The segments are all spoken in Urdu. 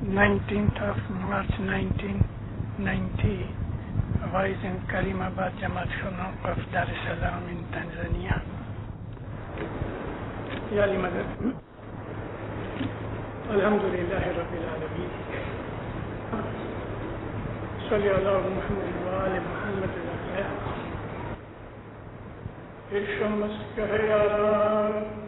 19th of March 1990, I was in Karimabad Jamaat Khana of Dar es Salaam in Tanzania. Ya Ali Madad, Alhamdulillah Rabbil Alameen. Salli ala Muhammad wa ali Muhammad al-Akhya. Ishams kahayara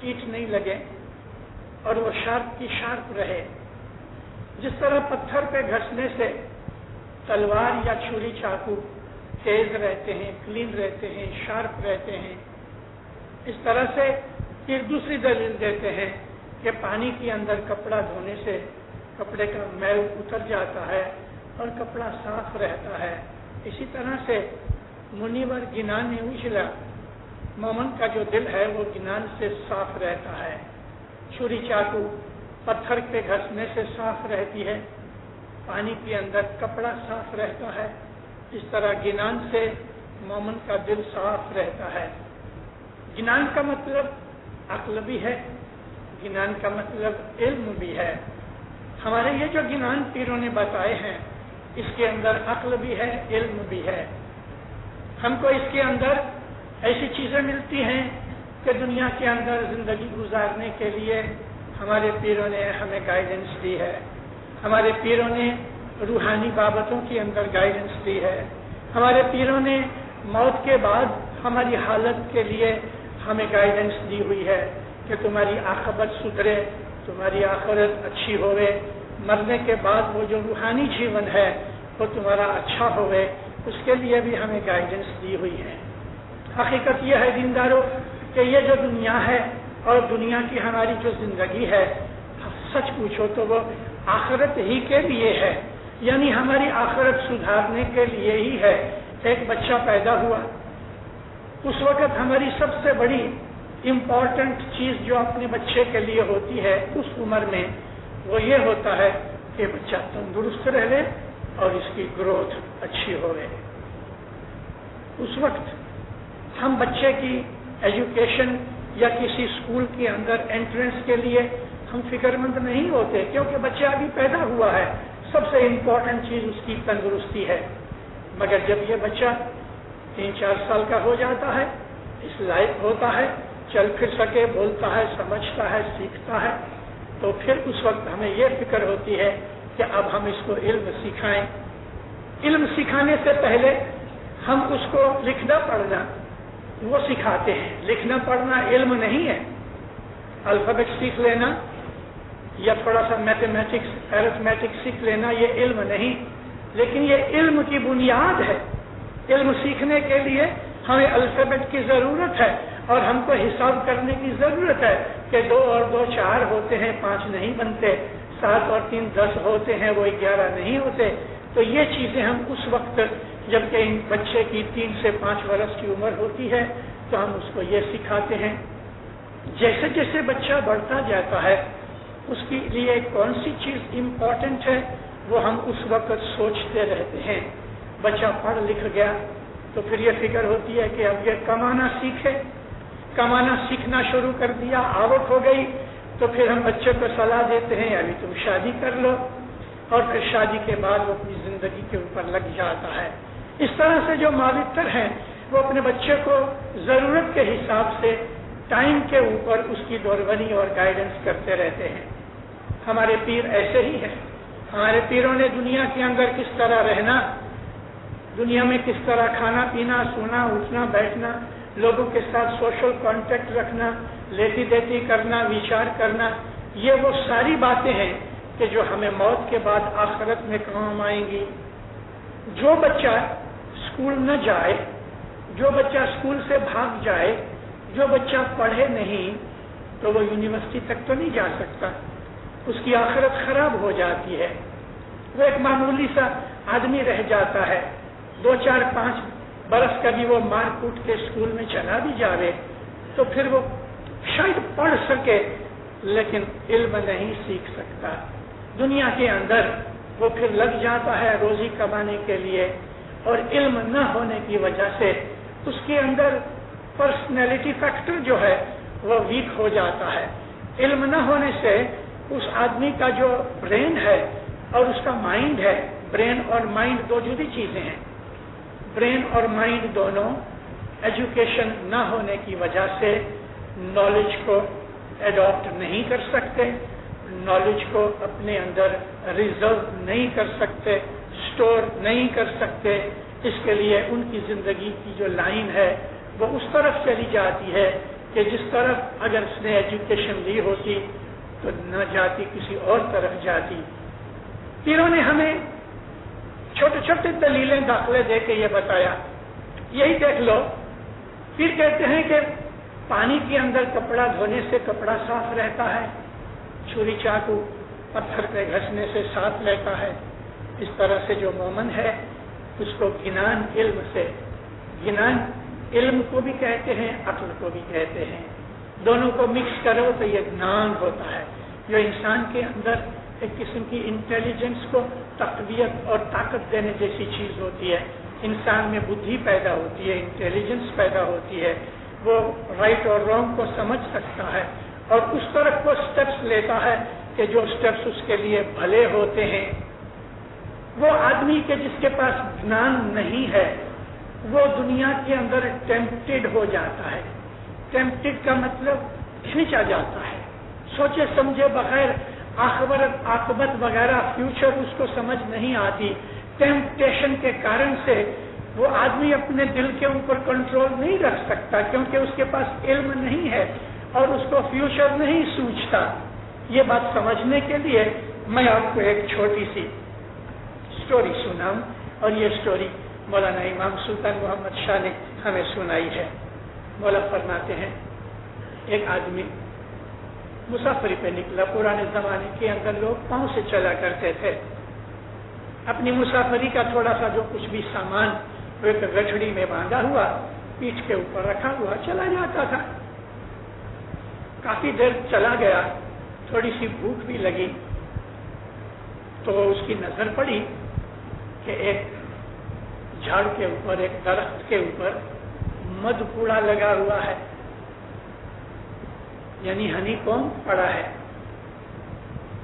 کیٹ نہیں لگے اور وہ شارپ کی شارپ رہے. جس طرح پتھر پہ گھسنے سے تلوار یا چھری چاقو تیز رہتے ہیں، کلین رہتے ہیں، شارپ رہتے ہیں، اس طرح سے پھر دوسری دلیل دیتے ہیں کہ پانی کے اندر کپڑا دھونے سے کپڑے کا میل اتر جاتا ہے اور کپڑا صاف رہتا ہے. اسی طرح سے منیور گنان اجلا، مومن کا جو دل ہے وہ گنان سے صاف رہتا ہے. چھری چاقو پتھر پہ گھسنے سے صاف رہتی ہے، پانی کے اندر کپڑا صاف رہتا ہے. اس طرح گنان سے مومن کا دل صاف رہتا ہے. گنان کا مطلب عقل بھی ہے، گنان کا مطلب علم بھی ہے. ہمارے یہ جو گنان پیروں نے بتائے ہیں اس کے اندر عقل بھی ہے، علم بھی ہے. ہم کو اس کے اندر ایسی چیزیں ملتی ہیں کہ دنیا کے اندر زندگی گزارنے کے لیے ہمارے پیروں نے ہمیں گائیڈنس دی ہے. ہمارے پیروں نے روحانی بابتوں کے اندر گائیڈنس دی ہے. ہمارے پیروں نے موت کے بعد ہماری حالت کے لیے ہمیں گائیڈنس دی ہوئی ہے کہ تمہاری عاقبت سدھرے، تمہاری آخرت اچھی ہوئے، مرنے کے بعد وہ جو روحانی جیون ہے وہ تمہارا اچھا ہوئے، اس کے لیے بھی ہمیں گائیڈنس دی ہوئی ہے. حقیقت یہ ہے دینداروں کہ یہ جو دنیا ہے اور دنیا کی ہماری جو زندگی ہے، سچ پوچھو تو وہ آخرت ہی کے لیے ہے، یعنی ہماری آخرت سدھارنے کے لیے ہی ہے. ایک بچہ پیدا ہوا، اس وقت ہماری سب سے بڑی امپورٹنٹ چیز جو اپنے بچے کے لیے ہوتی ہے اس عمر میں وہ یہ ہوتا ہے کہ بچہ تندرست رہے اور اس کی گروتھ اچھی ہوئے. اس وقت ہم بچے کی ایجوکیشن یا کسی اسکول کے اندر انٹرنس کے لیے ہم فکر مند نہیں ہوتے، کیونکہ بچہ ابھی پیدا ہوا ہے، سب سے امپورٹنٹ چیز اس کی تندرستی ہے. مگر جب یہ بچہ 3-4 سال کا ہو جاتا ہے، اس لائق ہوتا ہے، چل پھر سکے، بولتا ہے، سمجھتا ہے، سیکھتا ہے، تو پھر اس وقت ہمیں یہ فکر ہوتی ہے کہ اب ہم اس کو علم سکھائیں. علم سکھانے سے پہلے ہم اس کو لکھنا پڑھنا وہ سکھاتے ہیں. لکھنا پڑھنا علم نہیں ہے. الفابیٹ سیکھ لینا یا تھوڑا سا میتھمیٹکس ایرتھمیٹکس سیکھ لینا یہ علم نہیں، لیکن یہ علم کی بنیاد ہے. علم سیکھنے کے لیے ہمیں الفابیٹ کی ضرورت ہے اور ہم کو حساب کرنے کی ضرورت ہے کہ 2 اور 2 4 ہوتے ہیں، 5 نہیں بنتے، 7 اور 3 10 ہوتے ہیں، وہ 11 نہیں ہوتے. تو یہ چیزیں ہم اس وقت جبکہ ان بچے کی 3 سے 5 برس کی عمر ہوتی ہے تو ہم اس کو یہ سکھاتے ہیں. جیسے جیسے بچہ بڑھتا جاتا ہے اس کے لیے کون سی چیز امپورٹنٹ ہے وہ ہم اس وقت سوچتے رہتے ہیں. بچہ پڑھ لکھ گیا تو پھر یہ فکر ہوتی ہے کہ اب یہ کمانا سیکھے. کمانا سیکھنا شروع کر دیا، آوک ہو گئی، تو پھر ہم بچے کو صلاح دیتے ہیں ابھی تم شادی کر لو، اور پھر شادی کے بعد وہ اپنی زندگی کے اوپر لگ جاتا ہے. اس طرح سے جو والد ہیں وہ اپنے بچے کو ضرورت کے حساب سے ٹائم کے اوپر اس کی دوربری اور گائیڈنس کرتے رہتے ہیں. ہمارے پیر ایسے ہی ہیں. ہمارے پیروں نے دنیا کے اندر کس طرح رہنا، دنیا میں کس طرح کھانا پینا، سونا اٹھنا بیٹھنا، لوگوں کے ساتھ سوشل کانٹیکٹ رکھنا، لیتی دیتی کرنا، وچار کرنا، یہ وہ ساری باتیں ہیں کہ جو ہمیں موت کے بعد آخرت میں کام آئیں گی. جو بچہ اسکول نہ جائے، جو بچہ اسکول سے بھاگ جائے، جو بچہ پڑھے نہیں تو وہ یونیورسٹی تک تو نہیں جا سکتا. اس کی آخرت خراب ہو جاتی ہے. وہ ایک معمولی سا آدمی رہ جاتا ہے. 2 4 5 برس کا بھی وہ مار کوٹ کے اسکول میں چلا بھی جاوے تو پھر وہ شاید پڑھ سکے لیکن علم نہیں سیکھ سکتا. دنیا کے اندر وہ پھر لگ جاتا ہے روزی کمانے کے لیے، اور علم نہ ہونے کی وجہ سے اس کے اندر پرسنالٹی فیکٹر جو ہے وہ ویک ہو جاتا ہے. علم نہ ہونے سے اس آدمی کا جو برین ہے اور اس کا مائنڈ ہے، برین اور مائنڈ 2 جدی چیزیں ہیں. برین اور مائنڈ دونوں ایجوکیشن نہ ہونے کی وجہ سے نالج کو ایڈاپٹ نہیں کر سکتے، نالج کو اپنے اندر ریزرو نہیں کر سکتے، سٹور نہیں کر سکتے. اس کے لیے ان کی زندگی کی جو لائن ہے وہ اس طرف چلی جاتی ہے کہ جس طرف اگر اس نے ایجوکیشن لی ہوتی تو نہ جاتی کسی اور طرف جاتی. پیروں نے ہمیں چھوٹے چھوٹے دلیلیں داخلے دے کے یہ بتایا. یہی دیکھ لو، پھر کہتے ہیں کہ پانی کے اندر کپڑا دھونے سے کپڑا صاف رہتا ہے، چھری چاقو پتھر پہ گھسنے سے صاف رہتا ہے. اس طرح سے جو مومن ہے اس کو گنان علم سے، گنان علم کو بھی کہتے ہیں، عقل کو بھی کہتے ہیں، دونوں کو مکس کرو تو یہ گنان ہوتا ہے جو انسان کے اندر ایک قسم کی انٹیلیجنس کو تقویت اور طاقت دینے جیسی چیز ہوتی ہے. انسان میں بدھی پیدا ہوتی ہے، انٹیلیجنس پیدا ہوتی ہے، وہ رائٹ اور رانگ کو سمجھ سکتا ہے اور اس طرف وہ سٹیپس لیتا ہے کہ جو سٹیپس اس کے لیے بھلے ہوتے ہیں. وہ آدمی کے جس کے پاس گنان نہیں ہے وہ دنیا کے اندر ٹیمپٹڈ ہو جاتا ہے. ٹیمپٹڈ کا مطلب کھینچا جاتا ہے، سوچے سمجھے بغیر عاقبت وغیرہ فیوچر اس کو سمجھ نہیں آتی. ٹیمپٹیشن کے کارن سے وہ آدمی اپنے دل کے اوپر کنٹرول نہیں رکھ سکتا کیونکہ اس کے پاس علم نہیں ہے اور اس کو فیوچر نہیں سوچتا. یہ بات سمجھنے کے لیے میں آپ کو ایک چھوٹی سی سٹوری سناؤں، اور یہ سٹوری مولانا امام سلطان محمد شاہ نے ہمیں سنائی ہے. مولا فرماتے ہیں ایک آدمی مسافری پہ نکلا. پرانے زمانے کے اندر لوگ پاؤں سے چلا کرتے تھے. اپنی مسافری کا تھوڑا سا جو کچھ بھی سامان وہ ایک گٹھڑی میں باندھا ہوا پیٹھ کے اوپر رکھا ہوا چلا جاتا تھا. کافی دیر چلا گیا، تھوڑی سی بھوک بھی لگی تو اس کی نظر پڑی کہ ایک جھاڑ کے اوپر، ایک درخت کے اوپر مدھ کوڑا لگا ہوا ہے، یعنی ہنی کوم پڑا ہے.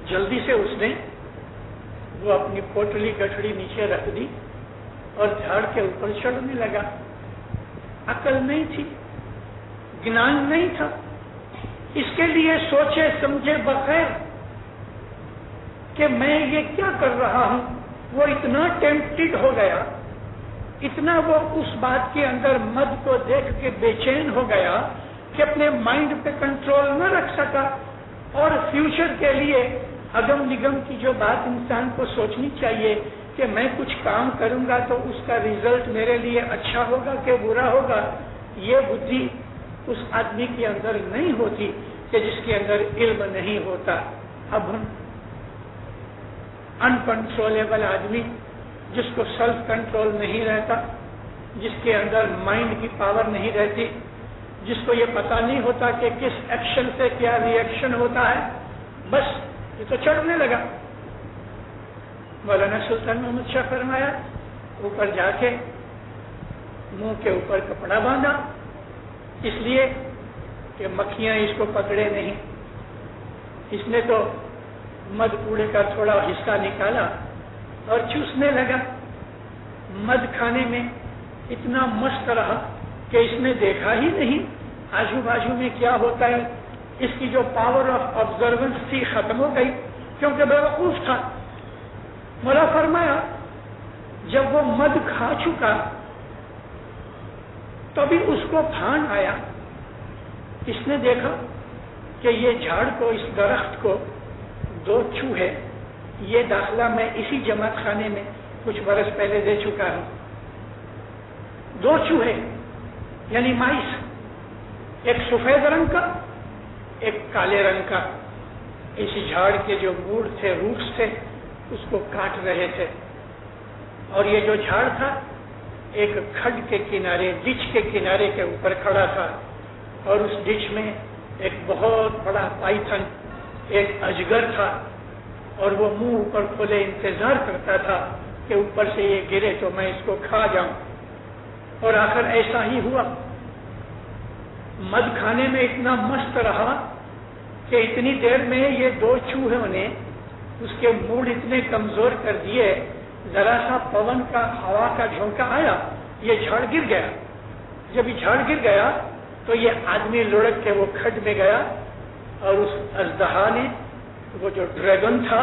جلدی سے اس نے وہ اپنی پوٹلی گٹھڑی نیچے رکھ دی اور جھاڑ کے اوپر چڑھنے لگا. عقل نہیں تھی، گنان نہیں تھا، اس کے لیے سوچے سمجھے بغیر کہ میں یہ کیا کر رہا ہوں، وہ اتنا ٹیمپٹڈ ہو گیا، اتنا وہ اس بات کے اندر مد کو دیکھ کے بے چین ہو گیا کہ اپنے مائنڈ پہ کنٹرول نہ رکھ سکا. اور فیوچر کے لیے اگم نگم کی جو بات انسان کو سوچنی چاہیے کہ میں کچھ کام کروں گا تو اس کا ریزلٹ میرے لیے اچھا ہوگا کہ برا ہوگا، یہ بدھی اس آدمی کے اندر نہیں ہوتی کہ جس کے اندر علم نہیں ہوتا. اب ہم انکنٹرولیبل آدمی جس کو سیلف کنٹرول نہیں رہتا، جس کے اندر مائنڈ کی پاور نہیں رہتی، جس کو یہ پتہ نہیں ہوتا کہ کس ایکشن سے کیا ری ایکشن ہوتا ہے، بس یہ تو چڑھنے لگا. مولانا سلطان محمد شاہ فرمایا اوپر جا کے منہ کے اوپر کپڑا باندھا، اس لیے کہ مکھیاں اس کو پکڑے نہیں. اس نے تو مد کوڑے کا تھوڑا حصہ نکالا اور چوسنے لگا. مد کھانے میں اتنا مست رہا کہ اس نے دیکھا ہی نہیں آجو باجو میں کیا ہوتا ہے. اس کی جو پاور آف آبزروینس تھی ختم ہو گئی کیونکہ بے وقوف تھا. مولا فرمایا جب وہ مد کھا چکا تبھی اس کو بھان آیا. اس نے دیکھا کہ یہ جھاڑ کو، اس درخت کو 2 چوہے، یہ داخلہ میں اسی جماعت خانے میں کچھ برس پہلے دے چکا ہوں. 2 چوہے یعنی مائس، ایک سفید رنگ کا ایک کالے رنگ کا، اس جھاڑ کے جو موڑ تھے، روٹس تھے، اس کو کاٹ رہے تھے. اور یہ جو جھاڑ تھا ایک کھڈ کے کنارے، ڈچ کے کنارے کے اوپر کھڑا تھا اور اس ڈچ میں ایک بہت بڑا پائتھن، ایک اجگر تھا اور وہ منہ اوپر کھولے انتظار کرتا تھا کہ اوپر سے یہ گرے تو میں اس کو کھا جاؤں. اور آخر ایسا ہی ہوا. مد کھانے میں اتنا مست رہا کہ اتنی دیر میں یہ 2 چوہوں نے اس کے موڑ اتنے کمزور کر دیے، ذرا سا پون کا، ہوا کا جھونکا آیا، یہ جھاڑ گر گیا. جب یہ جھاڑ گر گیا تو یہ آدمی لڑک کے وہ کھڈ میں گیا اور اس اژدہا نے، وہ جو ڈریگن تھا،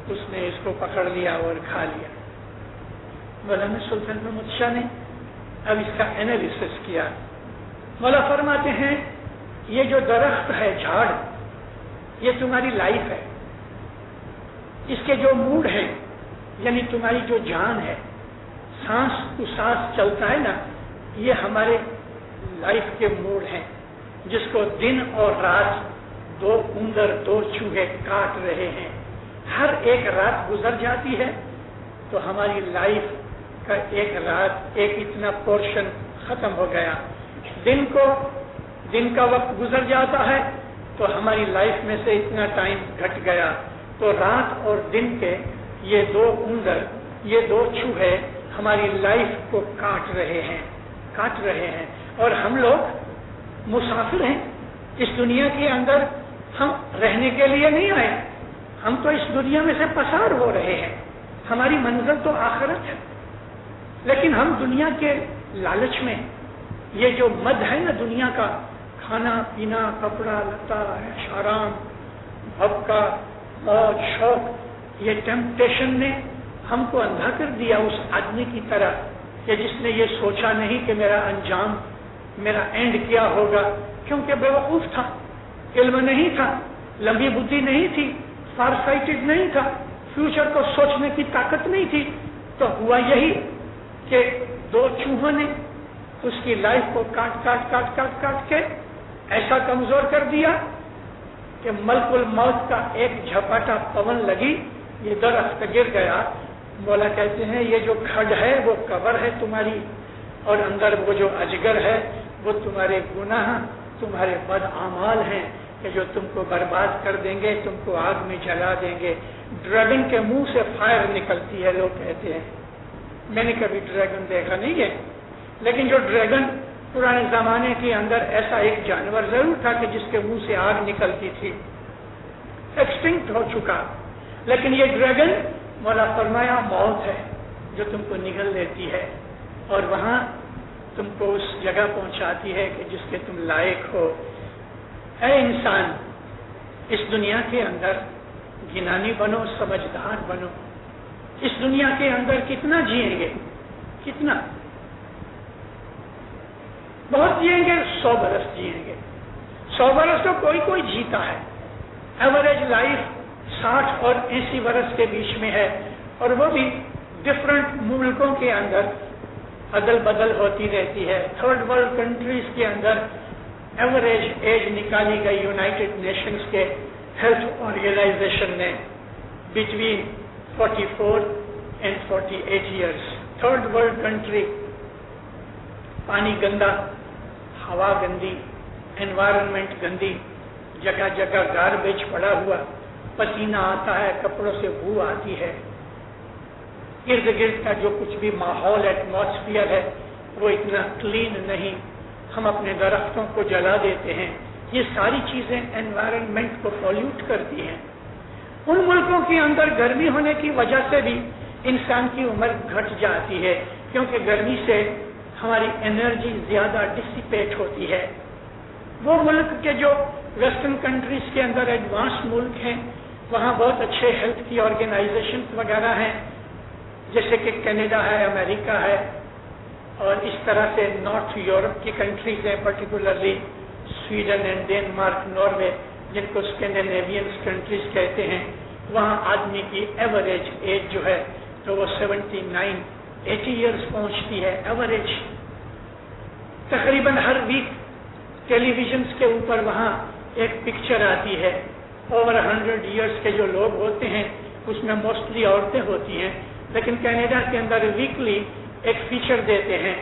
اس نے اس کو پکڑ لیا اور کھا لیا. مولانا سلطان محمد شاہ نے اب اس کا انالیسس کیا. مولا فرماتے ہیں یہ جو درخت ہے، جھاڑ، یہ تمہاری لائف ہے. اس کے جو موڈ ہیں، یعنی تمہاری جو جان ہے، سانس تو سانس چلتا ہے نا، یہ ہمارے لائف کے موڈ ہیں، جس کو دن اور رات دو اندر، دو چوہے کاٹ رہے ہیں. ہر ایک رات گزر جاتی ہے تو ہماری لائف کا ایک رات، ایک اتنا پورشن ختم ہو گیا. دن کا وقت گزر جاتا ہے تو ہماری لائف میں سے اتنا ٹائم گھٹ گیا. تو رات اور دن کے یہ دو اندر، یہ دو چوہے ہماری لائف کو کاٹ رہے ہیں. اور ہم لوگ مسافر ہیں اس دنیا کے اندر. ہم رہنے کے لیے نہیں آئے، ہم تو اس دنیا میں سے پسار ہو رہے ہیں. ہماری منزل تو آخرت ہے، لیکن ہم دنیا کے لالچ میں، یہ جو مد ہے نا دنیا کا، کھانا پینا، کپڑا لتا، عیش آرام، بھبکا، موج شوق، یہ ٹیمپٹیشن نے ہم کو اندھا کر دیا اس آدمی کی طرح کہ جس نے یہ سوچا نہیں کہ میرا انجام، میرا اینڈ کیا ہوگا. کیونکہ بے وقوف تھا، علم نہیں تھا، لمبی بدھی نہیں تھی، فار سائٹڈ نہیں تھا، فیوچر کو سوچنے کی طاقت نہیں تھی. تو ہوا یہی کہ دو چوہوں نے اس کی لائف کو کاٹ کے ایسا کمزور کر دیا کہ ملک الموت کا ایک جھپاٹا پون لگی، یہ درخت گر گیا. مولا کہتے ہیں یہ جو کھڈ ہے وہ قبر ہے تمہاری، اور اندر وہ جو اجگر ہے وہ تمہارے گناہ، تمہارے بد اعمال ہیں کہ جو تم کو برباد کر دیں گے، تم کو آگ میں جلا دیں گے. ڈریگن کے منہ سے فائر نکلتی ہے لوگ کہتے ہیں. میں نے کبھی ڈریگن دیکھا نہیں ہے، لیکن جو ڈریگن پرانے زمانے کے اندر ایسا ایک جانور ضرور تھا کہ جس کے منہ سے آگ نکلتی تھی، ایکسٹنکٹ ہو چکا. لیکن یہ ڈریگن مولا فرمایا موت ہے جو تم کو نگل لیتی ہے اور وہاں تم کو اس جگہ پہنچاتی ہے کہ جس کے تم لائق ہو. اے انسان، اس دنیا کے اندر گنانی بنو، سمجھدار بنو. اس دنیا کے اندر کتنا جئیں گے؟ کتنا؟ بہت جئیں گے، 100 برس جئیں گے. 100 برس تو کوئی جیتا ہے. ایوریج لائف 60 اور 80 برس کے بیچ میں ہے، اور وہ بھی ڈفرنٹ ملکوں کے اندر عدل بدل ہوتی رہتی ہے. تھرڈ ورلڈ کنٹریز کے اندر ایوریج ایج نکالی گئی یونائٹڈ نیشنز کے ہیلتھ آرگنائزیشن نے between 44 and 48 years. Third world country, پانی گندا، ہوا گندی، انوائرمنٹ گندی، جگہ جگہ گاربیج پڑا ہوا، پسینہ آتا ہے، کپڑوں سے بو آتی ہے، ارد گرد کا جو کچھ بھی ماحول ایٹماسفیئر ہے وہ اتنا کلین نہیں. ہم اپنے درختوں کو جلا دیتے ہیں. یہ ساری چیزیں انوائرمنٹ کو پولیوٹ کرتی ہیں. ان ملکوں کے اندر گرمی ہونے کی وجہ سے بھی انسان کی عمر گھٹ جاتی ہے، کیونکہ گرمی سے ہماری انرجی زیادہ ڈسپیٹ ہوتی ہے. وہ ملک کے جو ویسٹرن کنٹریز کے اندر ایڈوانس ملک ہیں، وہاں بہت اچھے ہیلتھ کی آرگنائزیشن وغیرہ ہیں، جیسے کہ کینیڈا ہے، امریکہ ہے، اور اس طرح سے نارتھ یورپ کی کنٹریز ہیں، particularly Sweden and Denmark, Norway, جن کو اسکینڈینیوین کنٹریز کہتے ہیں. وہاں آدمی کی ایوریج ایج جو ہے تو وہ 79-80 ایئرس پہنچتی ہے ایوریج. تقریباً ہر ویک ٹیلی ویژنس کے اوپر وہاں ایک پکچر آتی ہے. اوور 100 ایئرس کے جو لوگ ہوتے ہیں اس میں موسٹلی عورتیں ہوتی ہیں، لیکن کینیڈا کے اندر ویکلی ایک فیچر دیتے ہیں،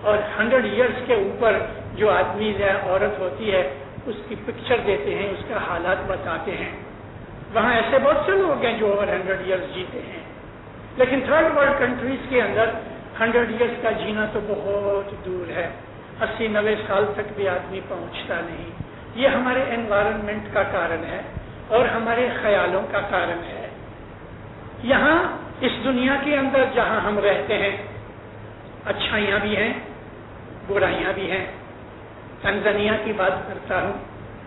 اور 100 ایئرس کے اوپر جو آدمی یا عورت ہوتی ہے اس کی پکچر دیتے ہیں، اس کا حالات بتاتے ہیں. وہاں ایسے بہت سے لوگ ہیں جو اوور 100 ایئرس جیتے ہیں، لیکن تھرڈ ورلڈ کنٹریز کے اندر 100 ایئرس کا جینا تو بہت دور ہے. 80-90 سال تک بھی آدمی پہنچتا نہیں. یہ ہمارے انوائرمنٹ کا کارن ہے اور ہمارے خیالوں کا کارن ہے. یہاں اس دنیا کے اندر جہاں ہم رہتے ہیں، اچھائیاں بھی ہیں، برائیاں بھی ہیں. تنزانیہ کی بات کرتا ہوں.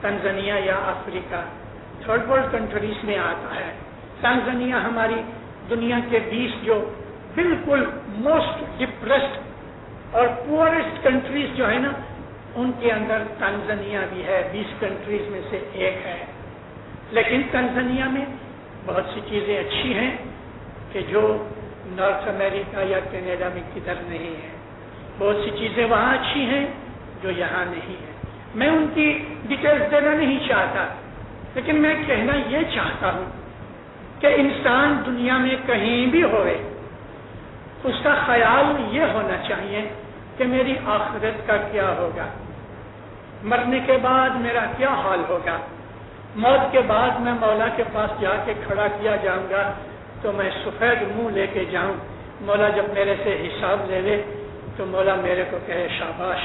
تنزانیہ یا افریقہ تھرڈ ورلڈ کنٹریز میں آتا ہے. تنزانیہ ہماری دنیا کے 20 جو بالکل موسٹ ڈپریسڈ اور پورسٹ کنٹریز جو ہے نا، ان کے اندر تنزانیہ بھی ہے، 20 کنٹریز میں سے ایک ہے، لیکن تنزانیہ میں بہت سی چیزیں اچھی ہیں کہ جو نارتھ امریکہ یا کینیڈا میں کدھر نہیں ہے، بہت سی چیزیں وہاں اچھی ہیں جو یہاں نہیں ہے۔ میں ان کی ڈیٹیلز دینا نہیں چاہتا، لیکن میں کہنا یہ چاہتا ہوں کہ انسان دنیا میں کہیں بھی ہوئے اس کا خیال یہ ہونا چاہیے کہ میری آخرت کا کیا ہوگا، مرنے کے بعد میرا کیا حال ہوگا، موت کے بعد میں مولا کے پاس جا کے کھڑا کیا جاؤں گا تو میں سفید منہ لے کے جاؤں، مولا جب میرے سے حساب لے لے تو مولا میرے کو کہے شاباش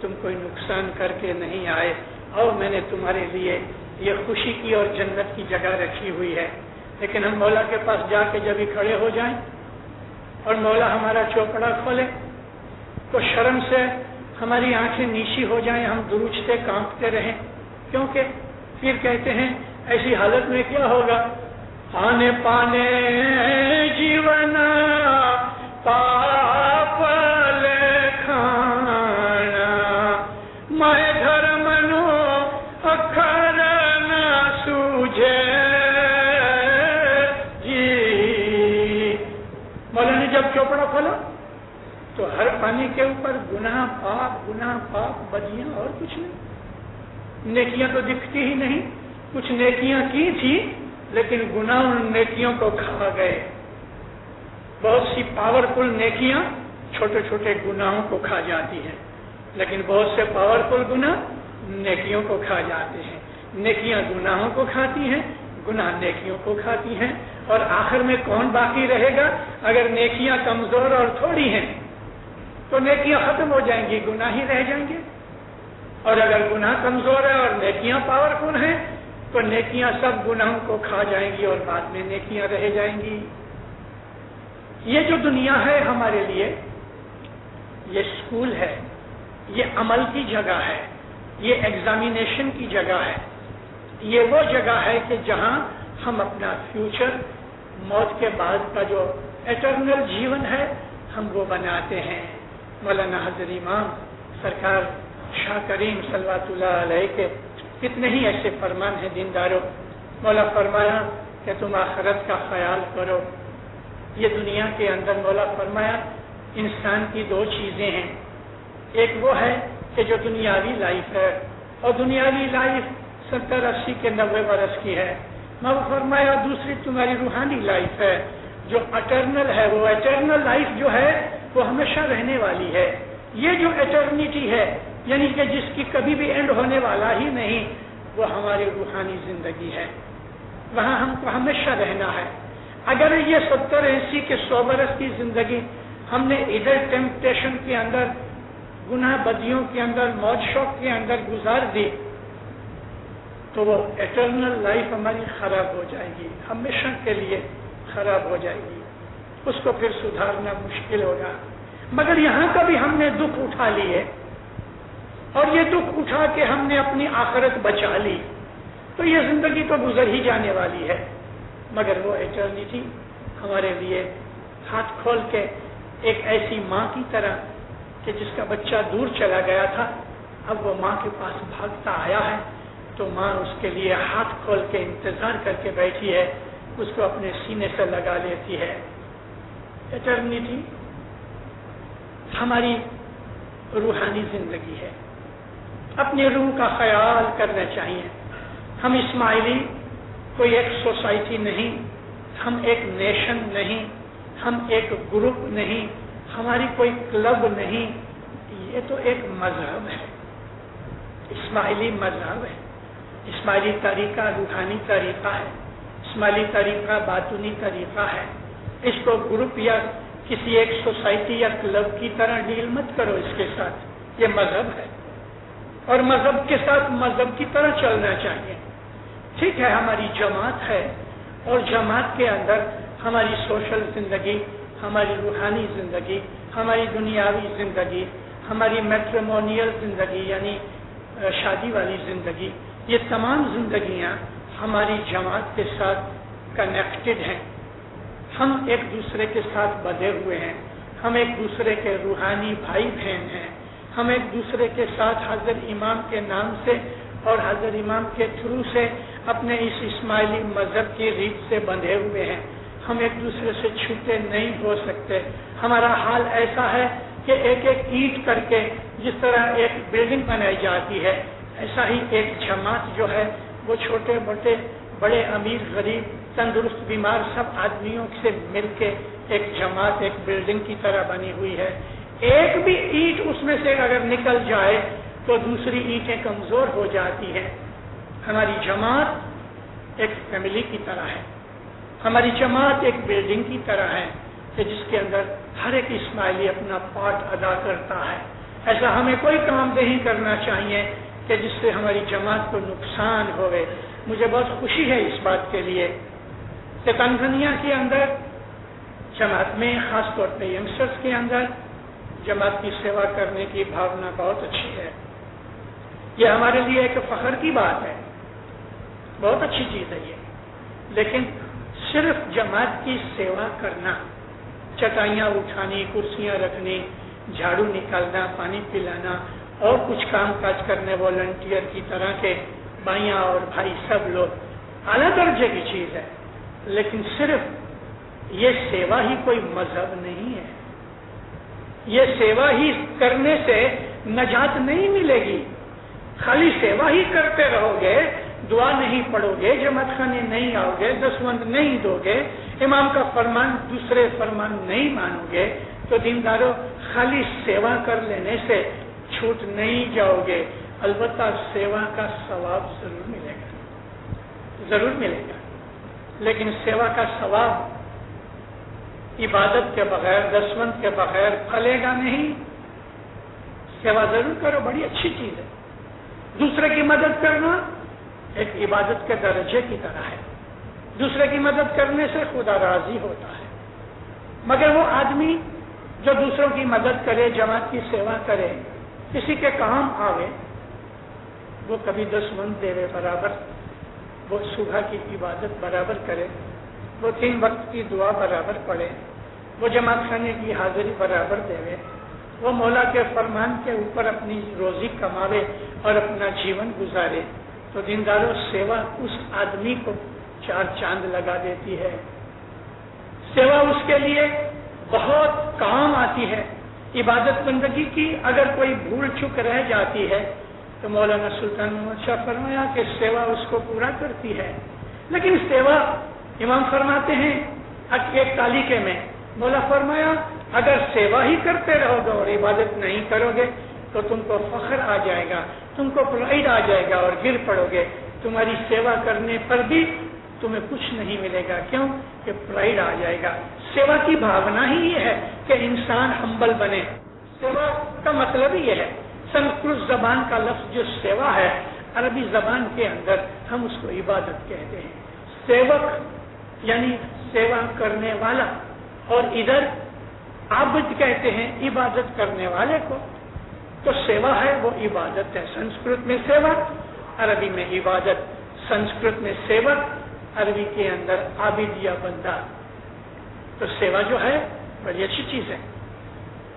تم کوئی نقصان کر کے نہیں آئے، اور میں نے تمہارے لیے یہ خوشی کی اور جنت کی جگہ رکھی ہوئی ہے۔ لیکن ہم مولا کے پاس جا کے جب ہی کھڑے ہو جائیں اور مولا ہمارا چوپڑا کھولے تو شرم سے ہماری آنکھیں نیچی ہو جائیں، ہم دروچتے کانپتے رہیں، کیونکہ پھر کہتے ہیں ایسی حالت میں کیا ہوگا، آنے پانے جیون پاپ لکھانا میں دھرم نو اکھر نہ سوجے جی۔ مولا نے جب چوپڑا کھولا تو ہر پانی کے اوپر گناہ پاپ بدیاں اور کچھ نہیں، نیکیاں تو دکھتی ہی نہیں، کچھ نیکیاں کی تھی لیکن گناہ ان نیکیوں کو کھا گئے۔ بہت سی پاورفل نیکیاں چھوٹے چھوٹے گناہوں کو کھا جاتی ہیں، لیکن بہت سے پاورفل گناہ نیکیوں کو کھا جاتے ہیں۔ نیکیاں گناہوں کو کھاتی ہیں، گناہ نیکیوں کو کھاتی ہیں، اور آخر میں کون باقی رہے گا؟ اگر نیکیاں کمزور اور تھوڑی ہیں تو نیکیاں ختم ہو جائیں گی، گناہ ہی رہ جائیں گے، اور اگر گناہ کمزور ہے اور نیکیاں پاورفل ہیں تو نیکیاں سب گناہوں کو کھا جائیں گی اور بعد میں نیکیاں رہ جائیں گی۔ یہ جو دنیا ہے ہمارے لیے یہ اسکول ہے، یہ عمل کی جگہ ہے، یہ ایگزامینیشن کی جگہ ہے، یہ وہ جگہ ہے کہ جہاں ہم اپنا فیوچر، موت کے بعد کا جو ایٹرنل جیون ہے ہم وہ بناتے ہیں۔ مولانا حضرت امام سرکار شاہ کریم صلوات اللہ علیہ کے کتنے ہی ایسے فرمان ہیں دینداروں۔ مولا فرمایا کہ تم آخرت کا خیال کرو۔ یہ دنیا کے اندر مولا فرمایا انسان کی دو چیزیں ہیں، ایک وہ ہے کہ جو دنیاوی لائف ہے، اور دنیاوی لائف 70 80 کے 90 برس کی ہے۔ مولا فرمایا دوسری تمہاری روحانی لائف ہے جو اٹرنل ہے، وہ اٹرنل لائف جو ہے وہ ہمیشہ رہنے والی ہے۔ یہ جو ایٹرنیٹی ہے یعنی کہ جس کی کبھی بھی اینڈ ہونے والا ہی نہیں، وہ ہماری روحانی زندگی ہے، وہاں ہم کو ہمیشہ رہنا ہے۔ اگر یہ 70 80 کے 100 برس کی زندگی ہم نے ادھر ٹیمپٹیشن کے اندر، گناہ بدیوں کے اندر، موج شوق کے اندر گزار دی تو وہ ایٹرنل لائف ہماری خراب ہو جائے گی، ہمیشہ کے لیے خراب ہو جائے گی، اس کو پھر سدھارنا مشکل ہوگا۔ مگر یہاں کا بھی ہم نے دکھ اٹھا لیے اور یہ دکھ اٹھا کے ہم نے اپنی آخرت بچا لی تو یہ زندگی تو گزر ہی جانے والی ہے، مگر وہ ایٹرنیٹی ہمارے لیے ہاتھ کھول کے ایک ایسی ماں کی طرح کہ جس کا بچہ دور چلا گیا تھا، اب وہ ماں کے پاس بھاگتا آیا ہے تو ماں اس کے لیے ہاتھ کھول کے انتظار کر کے بیٹھی ہے، اس کو اپنے سینے سے لگا لیتی ہے۔ ایٹرنیٹی ہماری روحانی زندگی ہے، اپنی روح کا خیال کرنا چاہیے۔ ہم اسماعیلی کوئی ایک سوسائٹی نہیں، ہم ایک نیشن نہیں، ہم ایک گروپ نہیں، ہماری کوئی کلب نہیں، یہ تو ایک مذہب ہے، اسماعیلی مذہب ہے۔ اسماعیلی طریقہ روحانی طریقہ ہے، اسماعیلی طریقہ باطنی طریقہ ہے۔ اس کو گروپ یا کسی ایک سوسائٹی یا کلب کی طرح ڈیل مت کرو، اس کے ساتھ یہ مذہب ہے اور مذہب کے ساتھ مذہب کی طرح چلنا چاہیے۔ ٹھیک ہے ہماری جماعت ہے اور جماعت کے اندر ہماری سوشل زندگی، ہماری روحانی زندگی، ہماری دنیاوی زندگی، ہماری میٹریمونیل زندگی یعنی شادی والی زندگی، یہ تمام زندگیاں ہماری جماعت کے ساتھ کنیکٹڈ ہیں۔ ہم ایک دوسرے کے ساتھ بدھے ہوئے ہیں، ہم ایک دوسرے کے روحانی بھائی بہن ہیں، ہم ایک دوسرے کے ساتھ حضرت امام کے نام سے اور حضرت امام کے تھرو سے اپنے اس اسماعیلی مذہب کی ریت سے بندھے ہوئے ہیں. ہم ایک دوسرے سے چھوٹے نہیں ہو سکتے. ہمارا حال ایسا ہے کہ ایک ایک اینٹ کر کے جس طرح ایک بلڈنگ بنائی جاتی ہے، ایسا ہی ایک جماعت جو ہے وہ چھوٹے موٹے بڑے امیر غریب تندرست بیمار سب آدمیوں سے مل کے ایک جماعت ایک بلڈنگ کی طرح بنی ہوئی ہے. ایک بھی اینٹ اس میں سے اگر نکل جائے تو دوسری اینٹیں کمزور ہو جاتی ہیں. ہماری جماعت ایک فیملی کی طرح ہے. ہماری جماعت ایک بلڈنگ کی طرح ہے کہ جس کے اندر ہر ایک اسماعیلی اپنا پارٹ ادا کرتا ہے. ایسا ہمیں کوئی کام نہیں کرنا چاہیے کہ جس سے ہماری جماعت کو نقصان ہوئے. مجھے بہت خوشی ہے اس بات کے لیے کہ تنزانیہ کے اندر جماعت میں خاص طور پہ ینگسٹرز کے اندر جماعت کی سیوا کرنے کی بھاونا بہت اچھی ہے. یہ ہمارے لیے ایک فخر کی بات ہے، بہت اچھی چیز ہے یہ. لیکن صرف جماعت کی سیوا کرنا، چٹائیاں اٹھانی، کرسیاں رکھنی، جھاڑو نکالنا، پانی پلانا اور کچھ کام کاج کرنے والنٹیئر کی طرح کے بھائیاں اور بھائی سب لوگ اعلیٰ درجے کی چیز ہے. لیکن صرف یہ سیوا ہی کوئی مذہب نہیں ہے. یہ سیوا ہی کرنے سے نجات نہیں ملے گی. خالی سیوا ہی کرتے رہو گے، دعا نہیں پڑھو گے، جماعت خانے نہیں آؤ گے، دسوند نہیں دو گے، امام کا فرمان دوسرے فرمان نہیں مانو گے تو دینداروں خالی سیوا کر لینے سے چھوٹ نہیں جاؤ گے. البتہ سیوا کا ثواب ضرور ملے گا، ضرور ملے گا. لیکن سیوا کا ثواب عبادت کے بغیر، دسوند کے بغیر پھلے گا نہیں. سیوا ضرور کرو، بڑی اچھی چیز ہے. دوسرے کی مدد کرنا ایک عبادت کے درجے کی طرح ہے. دوسرے کی مدد کرنے سے خدا راضی ہوتا ہے. مگر وہ آدمی جو دوسروں کی مدد کرے، جماعت کی سیوا کرے، کسی کے کام آوے، وہ کبھی دسوند دے برابر، وہ صبح کی عبادت برابر کرے، وہ 3 وقت کی دعا برابر پڑھے، وہ جماعت خانے کی حاضری برابر دے، وہ مولا کے فرمان کے اوپر اپنی روزی کماوے اور اپنا جیون گزارے، تو دینداروں سیوا اس آدمی کو 4 چاند لگا دیتی ہے. سیوا اس کے لیے بہت کام آتی ہے. عبادت بندگی کی اگر کوئی بھول چک رہ جاتی ہے تو مولانا سلطان محمد شاہ فرمایا کہ سیوا اس کو پورا کرتی ہے. لیکن سیوا امام فرماتے ہیں ایک تالیقے میں، مولا فرمایا اگر سیوا ہی کرتے رہو گے اور عبادت نہیں کرو گے تو تم کو فخر آ جائے گا، تم کو پرائڈ آ جائے گا اور گر پڑو گے. تمہاری سیوا کرنے پر بھی تمہیں کچھ نہیں ملے گا. کیوں کہ پرائڈ آ جائے گا. سیوا کی بھاونا ہی یہ ہے کہ انسان ہمبل بنے. سیوا کا مطلب ہی یہ ہے. سنسکرت زبان کا لفظ جو سیوا ہے، عربی زبان کے اندر ہم اس کو عبادت کہتے ہیں. سیوک یعنی سیوا کرنے والا، اور ادھر عابد کہتے ہیں عبادت کرنے والے کو. تو سیوا ہے وہ عبادت ہے. سنسکرت میں سیوا، عربی میں عبادت. سنسکرت میں سیوک، عربی کے اندر عابد یا بندہ. تو سیوا جو ہے بڑی اچھی چیز ہے.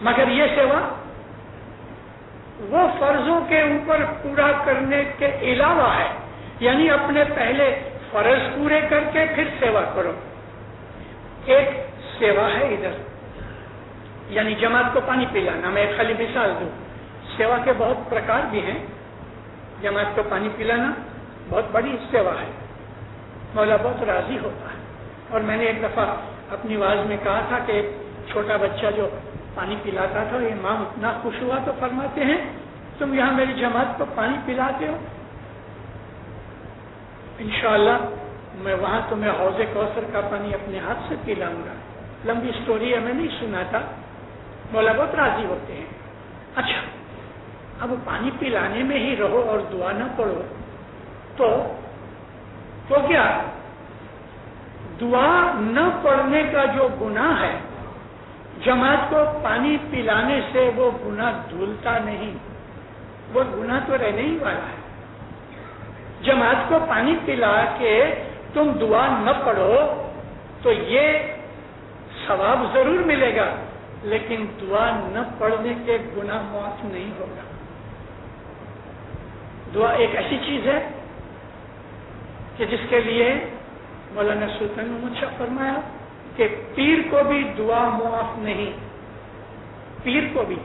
مگر یہ سیوا وہ فرضوں کے اوپر پورا کرنے کے علاوہ ہے. یعنی اپنے پہلے فرض پورے کر کے پھر سیوا کرو. ایک سیوا ہے ادھر، یعنی جماعت کو پانی پلانا. میں ایک خالی مثال دوں. سیوا کے بہت پرکار بھی ہیں. جماعت کو پانی پلانا بہت بڑی سیوا ہے. مولا بہت راضی ہوتا ہے. اور میں نے ایک دفعہ اپنی آواز میں کہا تھا کہ ایک چھوٹا بچہ جو پانی پلاتا تھا، امام اتنا خوش ہوا تو فرماتے ہیں تم یہاں میری جماعت کو پانی پلاتے ہو، انشاءاللہ میں وہاں تمہیں حوض کوثر کا پانی اپنے ہاتھ سے پلاؤں گا. لمبی سٹوری ہے، میں نہیں سنا تھا. مولا بہت راضی ہوتے ہیں. اچھا اب پانی پلانے میں ہی رہو اور دعا نہ پڑھو تو کیا دعا نہ پڑھنے کا جو گناہ ہے، جماعت کو پانی پلانے سے وہ گناہ دھلتا نہیں. وہ گناہ تو رہنے ہی والا ہے. جماعت کو پانی پلا کے تم دعا نہ پڑھو تو یہ ثواب ضرور ملے گا، لیکن دعا نہ پڑھنے کے گناہ معاف نہیں ہوگا. دعا ایک ایسی چیز ہے کہ جس کے لیے مولانا سلطان محمد شاہ فرمایا کہ پیر کو بھی دعا معاف نہیں. پیر کو بھی.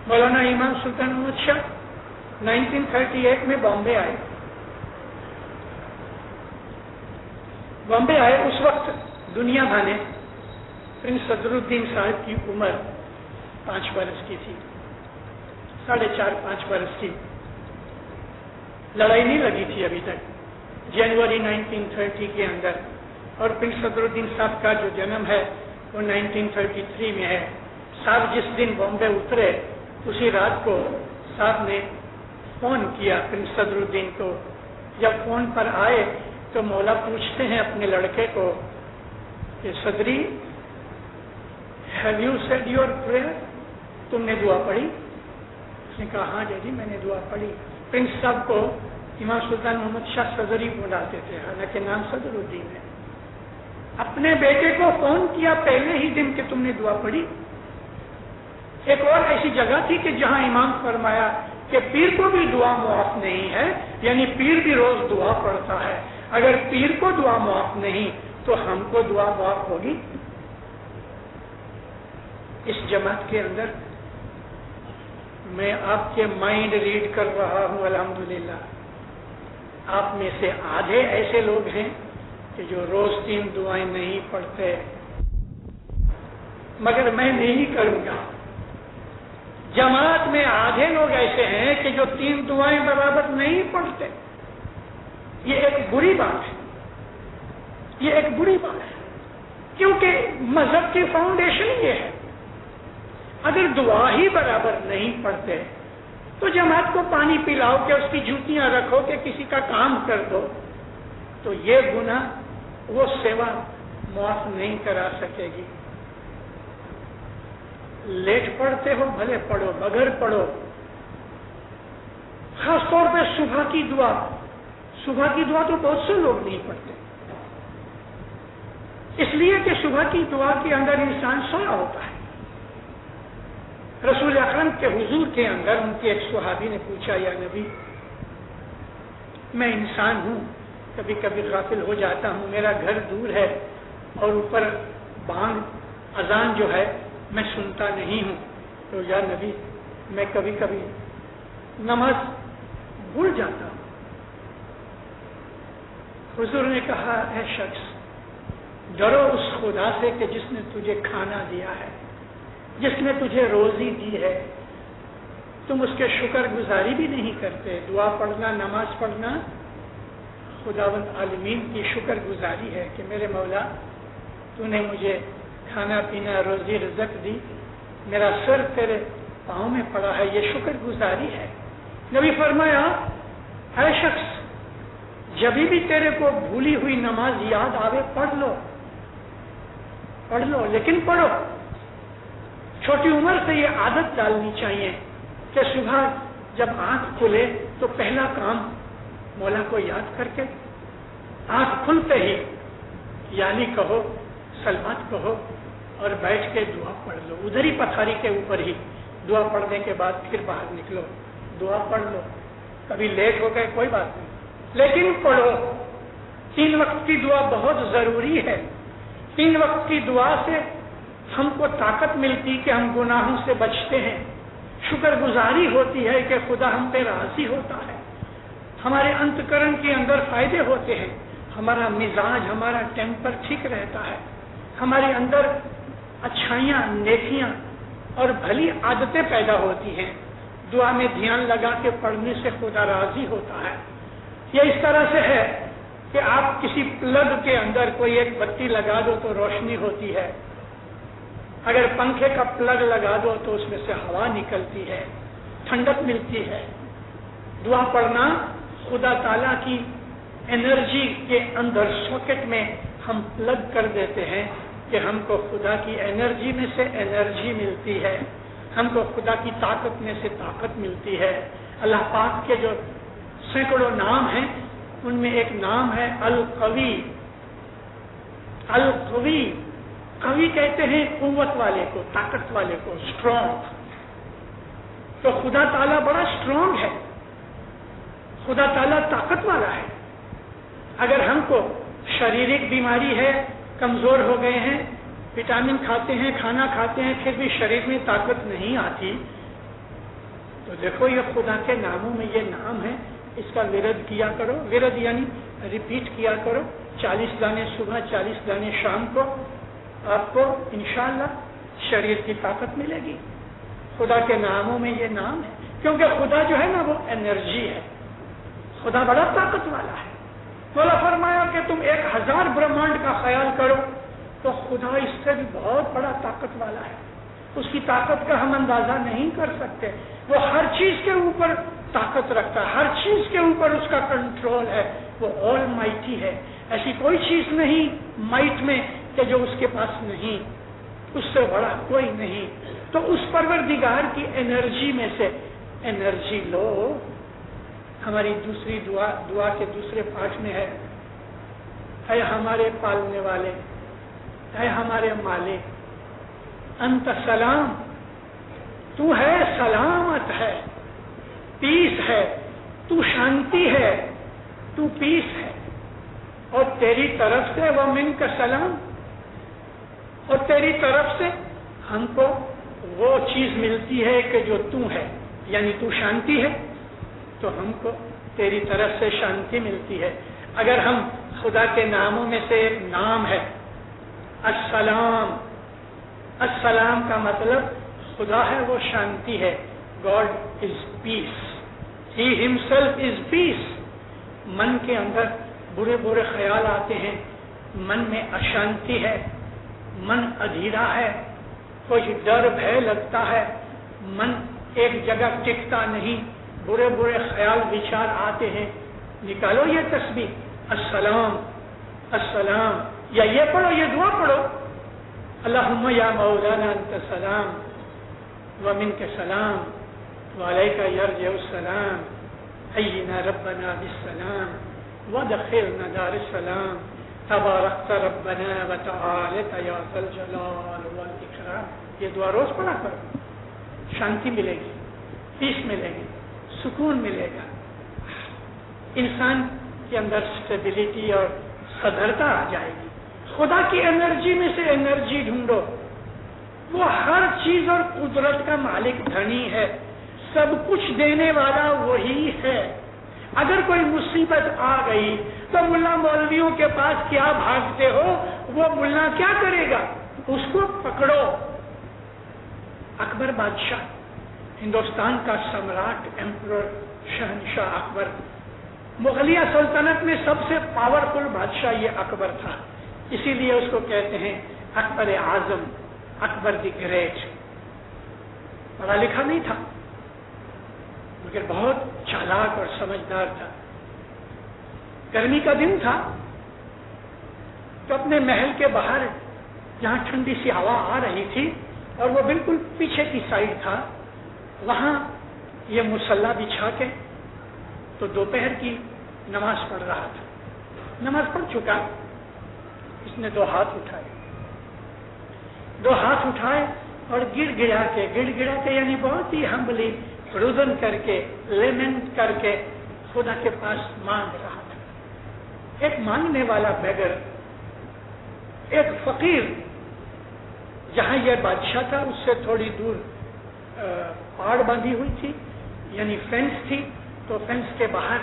مولانا امام سلطان محمد شاہ 1938 میں بامبے آئے. بامبے آئے اس وقت دنیا بھانے پرنس صدر الدین صاحب کی عمر 5 برس کی تھی. 4.5-5 برس کی. لڑائی نہیں لگی تھی ابھی تک جنوری 1930 کے اندر. اور پرنس صدر الدین صاحب کا جو جنم ہے وہ 1933 میں ہے. صاحب جس دن بامبے اترے اسی رات کو صاحب نے فون کیا پرنس صدر الدین کو. جب فون پر آئے تو مولا پوچھتے ہیں اپنے لڑکے کو کہ صدری have you said your prayer? تم نے دعا پڑھی؟ اس نے کہا ہاں ڈیڈی میں نے دعا پڑھی. پرنس صاحب کو امام سلطان محمد شاہ صدری بلاتے تھے حالانکہ نام صدر الدین ہے. اپنے بیٹے کو فون کیا پہلے ہی دن کہ تم نے دعا پڑھی. ایک اور ایسی جگہ تھی کہ جہاں امام فرمایا کہ پیر کو بھی دعا معاف نہیں ہے، یعنی پیر بھی روز دعا پڑھتا ہے. اگر پیر کو دعا معاف نہیں تو ہم کو دعا معاف ہوگی؟ اس جماعت کے اندر میں آپ کے مائنڈ ریڈ کر رہا ہوں. الحمدللہ آپ میں سے آدھے ایسے لوگ ہیں کہ جو روز 3 دعائیں نہیں پڑھتے. مگر میں نہیں کروں گا. جماعت میں آدھے لوگ ایسے ہیں کہ جو 3 دعائیں برابر نہیں پڑھتے. یہ ایک بری بات ہے. یہ ایک بری بات ہے کیونکہ مذہب کی فاؤنڈیشن یہ ہے. اگر دعا ہی برابر نہیں پڑھتے تو جماعت کو پانی پلاؤ کہ اس کی جوتیاں رکھو کہ کسی کا کام کر دو، تو یہ گناہ وہ سیوا معاف نہیں کرا سکے گی. لیٹ پڑھتے ہو بھلے پڑھو، بغیر پڑھو. خاص طور پہ صبح کی دعا. صبح کی دعا تو بہت سے لوگ نہیں پڑھتے، اس لیے کہ صبح کی دعا کے اندر انسان سویا ہوتا ہے. رسول اکرم کے حضور کے اندر ان کے ایک صحابی نے پوچھا یا نبی میں انسان ہوں، کبھی کبھی غافل ہو جاتا ہوں، میرا گھر دور ہے اور اوپر بانگ اذان جو ہے میں سنتا نہیں ہوں، تو یا نبی میں کبھی کبھی نماز بھول جاتا ہوں. حضور نے کہا اے شخص ڈرو اس خدا سے کہ جس نے تجھے کھانا دیا ہے، جس نے تجھے روزی دی ہے. تم اس کے شکر گزاری بھی نہیں کرتے. دعا پڑھنا، نماز پڑھنا خداوند عالمین کی شکر گزاری ہے کہ میرے مولا تو نے مجھے کھانا پینا روزی رزق دی، میرا سر تیرے پاؤں میں پڑا ہے، یہ شکر گزاری ہے. نبی فرمایا اے شخص جبھی بھی تیرے کو بھولی ہوئی نماز یاد آوے پڑھ لو، پڑھ لو، لیکن پڑھو. چھوٹی عمر سے یہ عادت ڈالنی چاہیے کہ صبح جب آنکھ کھلے تو پہلا کام مولا کو یاد کر کے آنکھ کھلتے ہی یعنی کہو، سلوات کہو اور بیٹھ کے دعا پڑھ لو. ادھر ہی پتھاری کے اوپر ہی دعا پڑھنے کے بعد پھر باہر نکلو، دعا پڑھ لو. کبھی لیٹ ہو گئے کوئی بات نہیں، لیکن پڑھو. 3 وقت کی دعا بہت ضروری ہے. 3 وقت کی دعا سے ہم کو طاقت ملتی کہ ہم گناہوں سے بچتے ہیں. شکر گزاری ہوتی ہے کہ خدا ہم پہ راضی ہوتا ہے. ہمارے انتکرن کے اندر فائدے ہوتے ہیں. ہمارا مزاج، ہمارا ٹیمپر ٹھیک رہتا ہے. ہمارے اندر اچھائیاں، نیکیاں اور بھلی عادتیں پیدا ہوتی ہیں. دعا میں دھیان لگا کے پڑھنے سے خدا راضی ہوتا ہے. یہ اس طرح سے ہے کہ آپ کسی پلگ کے اندر کوئی ایک بتی لگا دو تو روشنی ہوتی ہے. اگر پنکھے کا پلگ لگا دو تو اس میں سے ہوا نکلتی ہے، ٹھنڈک ملتی ہے. دعا پڑھنا خدا تعالیٰ کی انرجی کے اندر ساکٹ میں ہم پلگ کر دیتے ہیں کہ ہم کو خدا کی انرجی میں سے انرجی ملتی ہے، ہم کو خدا کی طاقت میں سے طاقت ملتی ہے. اللہ پاک کے جو سینکڑوں نام ہیں ان میں ایک نام ہے القوی. القوی قوی کہتے ہیں قوت والے کو، طاقت والے کو، اسٹرانگ. تو خدا تعالیٰ بڑا اسٹرانگ ہے، خدا تعالیٰ طاقت والا ہے. اگر ہم کو شاریرک بیماری ہے، کمزور ہو گئے ہیں، وٹامن کھاتے ہیں، کھانا کھاتے ہیں، پھر بھی شریر میں طاقت نہیں آتی، تو دیکھو یہ خدا کے ناموں میں یہ نام ہے، اس کا ورد کیا کرو. ورد یعنی ریپیٹ کیا کرو، 40 دانے صبح، 40 دانے شام کو. آپ کو انشاءاللہ شریر کی طاقت ملے گی. خدا کے ناموں میں یہ نام ہے، کیونکہ خدا جو ہے نا وہ انرجی ہے، خدا بڑا طاقت والا ہے. مولا فرمایا کہ تم 1000 برہمانڈ کا خیال کرو تو خدا اس سے بھی بہت بڑا طاقت والا ہے. اس کی طاقت کا ہم اندازہ نہیں کر سکتے. وہ ہر چیز کے اوپر طاقت رکھتا ہے، ہر چیز کے اوپر اس کا کنٹرول ہے. وہ آل مائٹی ہے، ایسی کوئی چیز نہیں مائٹ میں کہ جو اس کے پاس نہیں، اس سے بڑا کوئی نہیں. تو اس پروردگار کی انرجی میں سے انرجی لو. ہماری دوسری دعا کے دوسرے پارٹ میں ہے، اے ہمارے پالنے والے، اے ہمارے مالک، انت سلام، تو ہے سلامت ہے، پیس ہے، تو شانتی ہے، تو پیس ہے، اور تیری طرف سے وہ من کا سلام، اور تیری طرف سے ہم کو وہ چیز ملتی ہے کہ جو تو ہے، یعنی تو شانتی ہے تو ہم کو تیری طرف سے شانتی ملتی ہے. اگر ہم خدا کے ناموں میں سے ایک نام ہے السلام، السلام کا مطلب خدا ہے وہ شانتی ہے. God is peace, he himself is peace. من کے اندر برے برے خیال آتے ہیں، من میں اشانتی ہے، من ادھیرا ہے، کوئی ڈر بھے لگتا ہے، من ایک جگہ ٹکتا نہیں، برے برے خیال وچار آتے ہیں. نکالو یہ تسبیح السلام السلام، یا یہ پڑھو، یہ دعا پڑھو، اللہم یا مولانا انت السلام ومنک السلام وعلیک یرجع السلام، حینا ربنا بالسلام وادخلنا دار السلام، تبارکت ربنا وتعالیت یا ذا الجلال والاکرام. یہ دعا روز پڑھا کرو، شانتی ملے گی، پیس ملے گی، سکون ملے گا. انسان کے اندر اسٹیبلٹی اور صدرتا آ جائے گی. خدا کی انرجی میں سے انرجی ڈھونڈو. وہ ہر چیز اور قدرت کا مالک دھنی ہے، سب کچھ دینے والا وہی ہے. اگر کوئی مصیبت آ گئی تو ملا مولویوں کے پاس کیا بھاگتے ہو؟ وہ ملا کیا کرے گا؟ اس کو پکڑو. اکبر بادشاہ، ہندوستان کا سمراٹ، ایمپرر، شہنشاہ اکبر، مغلیہ سلطنت میں سب سے پاورفل بادشاہ یہ اکبر تھا. اسی لیے اس کو کہتے ہیں اکبر اعظم، اکبر دی گریٹ. پڑھا لکھا نہیں تھا مگر بہت چالاک اور سمجھدار تھا. گرمی کا دن تھا تو اپنے محل کے باہر جہاں ٹھنڈی سی ہوا آ رہی تھی اور وہ بالکل پیچھے کی سائڈ تھا، وہاں یہ مصلی بچھا کے تو دوپہر کی نماز پڑھ رہا تھا. نماز پڑھ چکا، اس نے 2 ہاتھ اٹھائے اور گڑ گڑا کے یعنی بہت ہی ہمبلی رزن کر کے، لیمنٹ کر کے خدا کے پاس مانگ رہا تھا. ایک مانگنے والا بیگر، ایک فقیر، جہاں یہ بادشاہ تھا اس سے تھوڑی دور پاڑ باندھی ہوئی تھی، یعنی فینس تھی. تو فینس کے باہر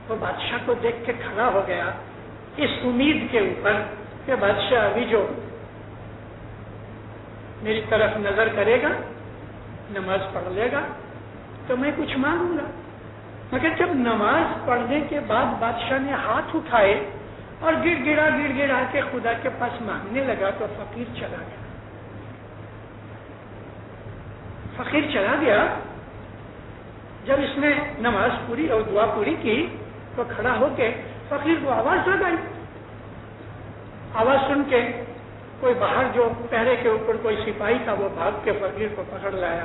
وہ بادشاہ کو دیکھ کے کھڑا ہو گیا، اس امید کے اوپر کہ بادشاہ ابھی جو میری طرف نظر کرے گا، نماز پڑھ لے گا تو میں کچھ مانگوں گا. مگر جب نماز پڑھنے کے بعد بادشاہ نے ہاتھ اٹھائے اور گڑ گڑا کے خدا کے پاس مانگنے لگا تو فقیر چلا گیا. جب اس نے نماز پوری اور دعا پوری کی تو کھڑا ہو کے فقیر کو آواز لگائی. آواز سن کے کوئی باہر جو پہرے کے اوپر کوئی سپاہی تھا وہ بھاگ کے فقیر کو پکڑ لایا.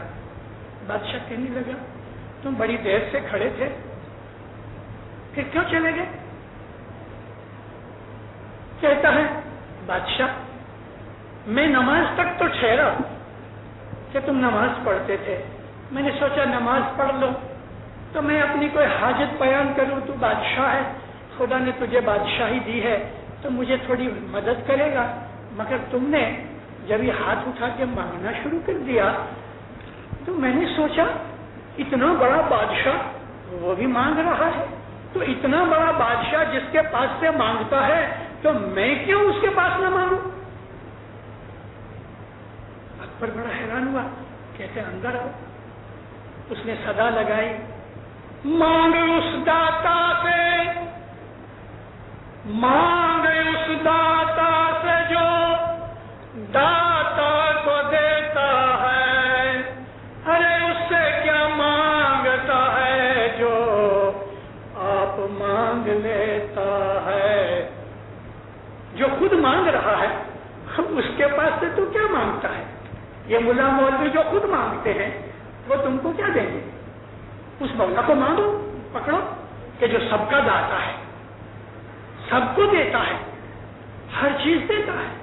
بادشاہ کہنے لگا تم بڑی دیر سے کھڑے تھے، پھر کیوں چلے گئے؟ کہتا ہے بادشاہ میں نماز تک تو ٹھہرا کہ تم نماز پڑھتے تھے. میں نے سوچا نماز پڑھ لو تو میں اپنی کوئی حاجت بیان کروں. تو بادشاہ ہے, خدا نے تجھے بادشاہی دی ہے تو مجھے تھوڑی مدد کرے گا. مگر تم نے جب یہ ہاتھ اٹھا کے مانگنا شروع کر دیا تو میں نے سوچا اتنا بڑا بادشاہ وہ بھی مانگ رہا ہے, تو اتنا بڑا بادشاہ جس کے پاس سے مانگتا ہے تو میں کیوں اس کے پاس نہ مانگوں. اکبر بڑا حیران ہوا, کہتے اندر آؤ. اس نے صدا لگائی, مانگ اس داتا سے, مانگ اس داتا سے جو داتا کو دیتا ہے. ارے اس سے کیا مانگتا ہے جو آپ مانگ لیتا ہے. جو خود مانگ رہا ہے اس کے پاس سے تو کیا مانگتا ہے. یہ ملا مولوی جو خود مانگتے ہیں وہ تم کو کیا دیں گے. اس مولا کو مانگو, پکڑو کہ جو سب کا داتا ہے, سب کو دیتا ہے, ہر چیز دیتا ہے.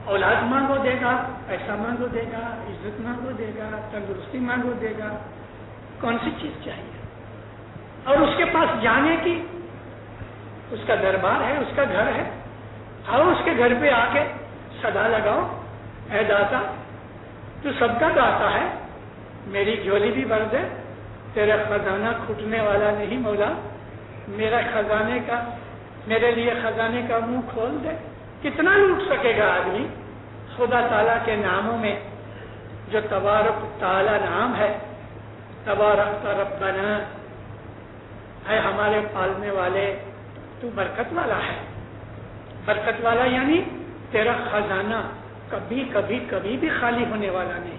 اولاد مانگو دے گا, پیسہ مانگو دے گا, عزت مانگو دے گا, تندرستی مانگو دے گا. کون سی چیز چاہیے. اور اس کے پاس جانے کی, اس کا دربار ہے, اس کا گھر ہے. آؤ اس کے گھر پہ آ کے صدا لگاؤ, اے داتا تو سب کا داتا ہے, میری جھولی بھی بھر دے. تیرا خزانہ کھٹنے والا نہیں مولا, میرا خزانے کا, میرے لیے خزانے کا منہ کھول دے. کتنا لوٹ سکے گا آدمی. خدا تعالیٰ کے ناموں میں جو تبارک تعالیٰ نام ہے, تبارک ربنا, ہے ہمارے پالنے والے, تو برکت والا ہے. برکت والا یعنی تیرا خزانہ کبھی کبھی کبھی بھی خالی ہونے والا نہیں.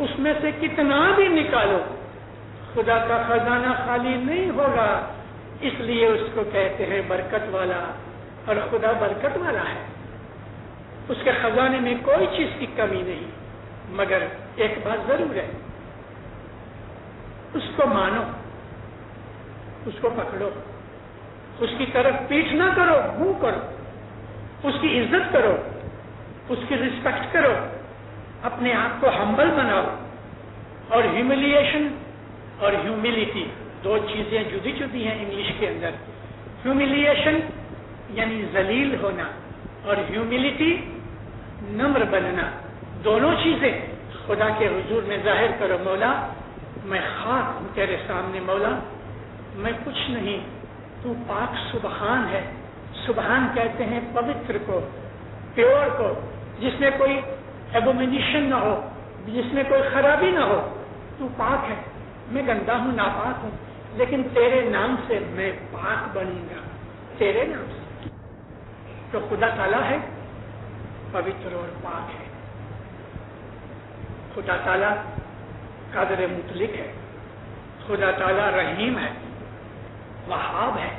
اس میں سے کتنا بھی نکالو خدا کا خزانہ خالی نہیں ہوگا. اس لیے اس کو کہتے ہیں برکت والا, اور خدا برکت والا ہے. اس کے خزانے میں کوئی چیز کی کمی نہیں. مگر ایک بات ضرور ہے, اس کو مانو, اس کو پکڑو, اس کی طرف پیٹھ نہ کرو, منہ کرو, اس کی عزت کرو, اس کی رسپیکٹ کرو, اپنے آپ کو ہمبل بناؤ. اور ہیوملیشن اور ہیوملٹی دو چیزیں جدی جدی ہیں انگلش کے اندر. ہیوملیشن یعنی ذلیل ہونا, اور ہیوملٹی نمر بننا. دونوں چیزیں خدا کے حضور میں ظاہر کرو. مولا میں خاک ہوں تیرے سامنے, مولا میں کچھ نہیں, تو پاک سبحان ہے. سبحان کہتے ہیں پوتر کو, پیور کو, جس میں کوئی ایبومینیشن نہ ہو, جس میں کوئی خرابی نہ ہو. تو پاک ہے, میں گندا ہوں, ناپاک ہوں, لیکن تیرے نام سے میں پاک بنوں گا, تیرے نام سے. تو خدا تعالیٰ ہے پوتر اور پاک ہے. خدا تعالیٰ قادر مطلق ہے. خدا تعالیٰ رحیم ہے, وہاب ہے,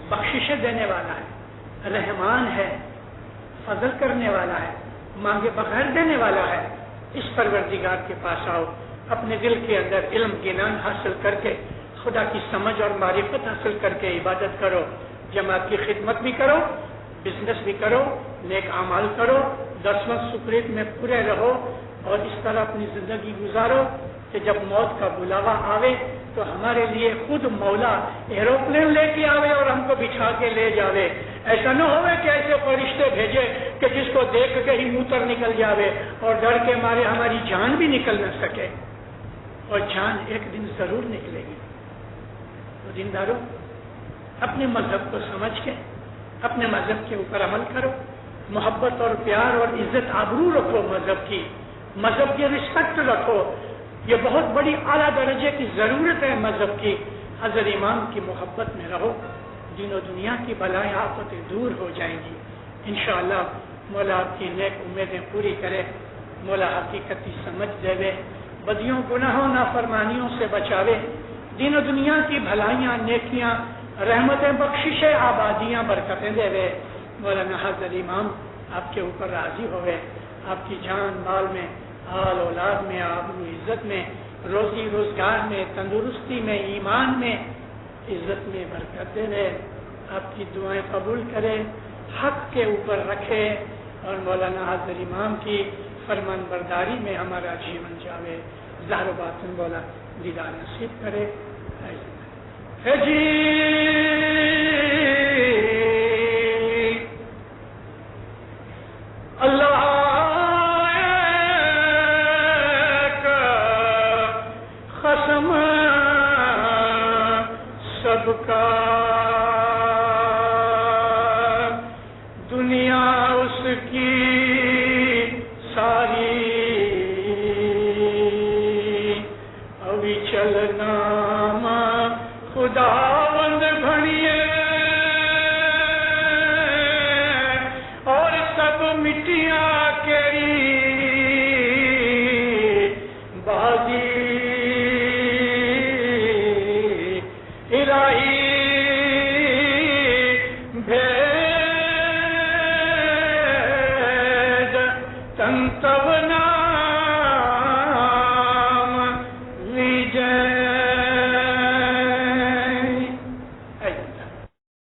بخششیں دینے والا ہے, رحمان ہے, فضل کرنے والا ہے, مانگے بغیر دینے والا ہے. اس پروردگار کے پاس آؤ, اپنے دل کے اندر علم گنان حاصل کر کے, خدا کی سمجھ اور معرفت حاصل کر کے عبادت کرو, جماعت کی خدمت بھی کرو, بزنس بھی کرو, نیک اعمال کرو, 10 وقت سکریت میں پورے رہو, اور اس طرح اپنی زندگی گزارو کہ جب موت کا بلاوا آوے تو ہمارے لیے خود مولا ایروپلین لے کے آوے اور ہم کو بٹھا کے لے جاوے. ایسا نہ ہوئے کہ ایسے فرشتے بھیجے کہ جس کو دیکھ کے ہی موتر نکل جاوے اور ڈر کے مارے ہماری جان بھی نکل نہ سکے. اور جان ایک دن ضرور نکلے گی. تو دینداروں, اپنے مذہب کو سمجھ کے اپنے مذہب کے اوپر عمل کرو, محبت اور پیار اور عزت آبرو رکھو, مذہب کی رسپیکٹ رکھو. یہ بہت بڑی اعلیٰ درجے کی ضرورت ہے مذہب کی. حضرت امام کی محبت میں رہو, دین و دنیا کی بلائیں آفتیں دور ہو جائیں گی انشاءاللہ. مولا آپ کی نیک امیدیں پوری کرے, مولا حقیقتی سمجھ دے, بدیوں گناہوں نافرمانیوں سے بچاوے, دین و دنیا کی بھلائیاں نیکیاں رحمتیں بخششیں آبادیاں برکتیں دے. مولانا حضرت امام آپ کے اوپر راضی ہوئے, آپ کی جان مال میں, آل اولاد میں, آبرو عزت میں, روزی روزگار میں, تندرستی میں, ایمان میں, عزت میں برکت دے. آپ کی دعائیں قبول کرے, حق کے اوپر رکھے, اور مولانا حاضر امام کی فرمان برداری میں ہمارا جیون جاوے. ظاہر و باطن مولا دیدار نصیب کرے. ہے جی اللہ کا قسم سب کا دنیا اس کی ساری ابھی چلنا خداوند بھڑیے اور سب مٹیاں